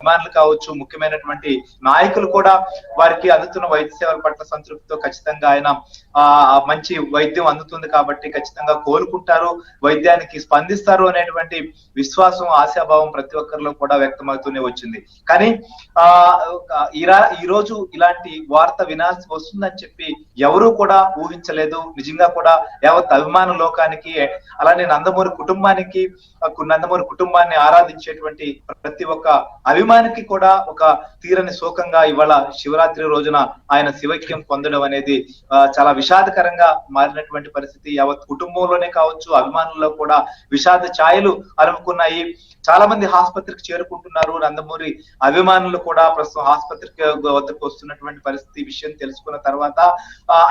అభిమానులు కావచ్చు, ముఖ్యమైనటువంటి నాయకులు కూడా వారికి అందుతున్న వైద్య సేవల పట్ల సంతృప్తితో ఖచ్చితంగా ఆయన మంచి వైద్యం అందుతుంది కాబట్టి ఖచ్చితంగా కోలుకుంటారు, వైద్యానికి స్పందిస్తారు అనేటువంటి విశ్వాసం, ఆశాభావం ప్రతి ఒక్కరిలో కూడా వ్యక్తమవుతూనే వచ్చింది. కానీ ఈ రోజు ఇలాంటి వార్త వినాల్సి వస్తుందని చెప్పి ఎవరూ కూడా ఊహించలేదు. నిజంగా కూడా యావత్ అభిమాన లోకానికి, అలానే నందమూరి కుటుంబాన్ని ఆరాధించేటువంటి ప్రతి ఒక్క అభిమానికి కూడా ఒక తీరని శోకంగా ఇవాళ శివరాత్రి రోజున ఆయన శివైక్యం పొందడం అనేది చాలా విషాదకరంగా మారినటువంటి పరిస్థితి. యావత్ కుటుంబంలోనే కావచ్చు, అభిమానుల్లో కూడా విషాద ఛాయలు అలుముకున్నాయి. చాలా మంది ఆసుపత్రికి చేరుకుంటున్నారు. నందమూరి అభిమానులు కూడా ప్రస్తుతం ఆసుపత్రికి వద్దకు వస్తున్నటువంటి పరిస్థితి విషయం తెలుసుకున్న తర్వాత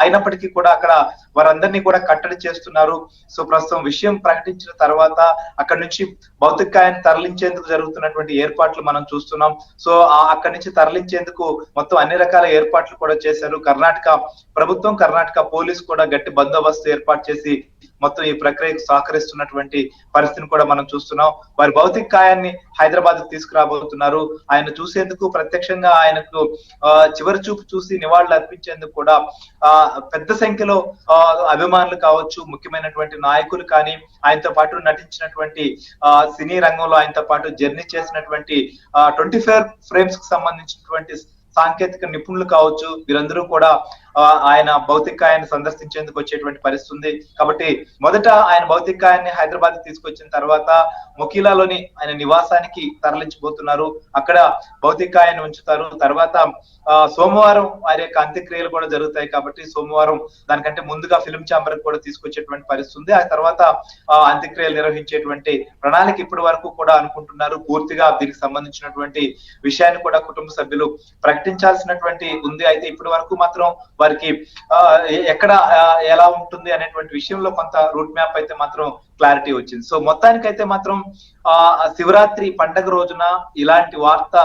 అయినప్పటికీ కూడా అక్కడ వారందరినీ కూడా కట్టడి చేస్తున్నారు. సో ప్రస్తుతం విషయం ప్రకటించిన తర్వాత అక్కడి నుంచి భౌతికాయాన్ని తరలించేందుకు జరుగుతున్నటువంటి ఏర్పాట్లు మనం చూస్తున్నాం. సో అక్కడి నుంచి తరలించేందుకు మొత్తం అన్ని రకాల ఏర్పాట్లు కూడా చేశారు. కర్ణాటక ప్రభుత్వం, కర్ణాటక పోలీసు కూడా గట్టి బందోబస్తు ఏర్పాటు చేసి మొత్తం ఈ ప్రక్రియకు సహకరిస్తున్నటువంటి పరిస్థితిని కూడా మనం చూస్తున్నాం. వారి భౌతిక కాయాన్ని హైదరాబాద్ తీసుకురాబోతున్నారు. ఆయన చూసేందుకు, ప్రత్యక్షంగా ఆయనకు చివరి చూపు చూసి నివాళులు అర్పించేందుకు కూడా పెద్ద సంఖ్యలో అభిమానులు కావచ్చు, ముఖ్యమైనటువంటి నాయకులు కానీ, ఆయనతో పాటు నటించినటువంటి సినీ రంగంలో ఆయనతో పాటు జర్నీ చేసినటువంటి 24 ఫ్రేమ్స్ కు సంబంధించినటువంటి సాంకేతిక నిపుణులు కావచ్చు, వీరందరూ కూడా ఆయన భౌతికాయాన్ని సందర్శించేందుకు వచ్చేటువంటి పరిస్థితి ఉంది. కాబట్టి మొదట ఆయన భౌతికాయాన్ని హైదరాబాద్ తీసుకొచ్చిన తర్వాత మొకీలాలోని ఆయన నివాసానికి తరలించబోతున్నారు. అక్కడ భౌతికాయాన్ని ఉంచుతారు. తర్వాత సోమవారం ఆయన యొక్క అంత్యక్రియలు కూడా జరుగుతాయి కాబట్టి సోమవారం దానికంటే ముందుగా ఫిల్మ్ ఛాంబర్ కూడా తీసుకొచ్చేటువంటి పరిస్థితి ఉంది. ఆ తర్వాత అంత్యక్రియలు నిర్వహించేటువంటి ప్రణాళిక ఇప్పటి వరకు కూడా అనుకుంటున్నారు. పూర్తిగా దీనికి సంబంధించినటువంటి విషయాన్ని కూడా కుటుంబ సభ్యులు ప్రకటించాల్సినటువంటి ఉంది. అయితే ఇప్పటి వరకు మాత్రం వారికి ఎక్కడ ఎలా ఉంటుంది అనేటువంటి విషయంలో కొంత రూట్ మ్యాప్ అయితే మాత్రం క్లారిటీ వచ్చింది. సో మొత్తానికైతే మాత్రం శివరాత్రి పండగ రోజున ఇలాంటి వార్త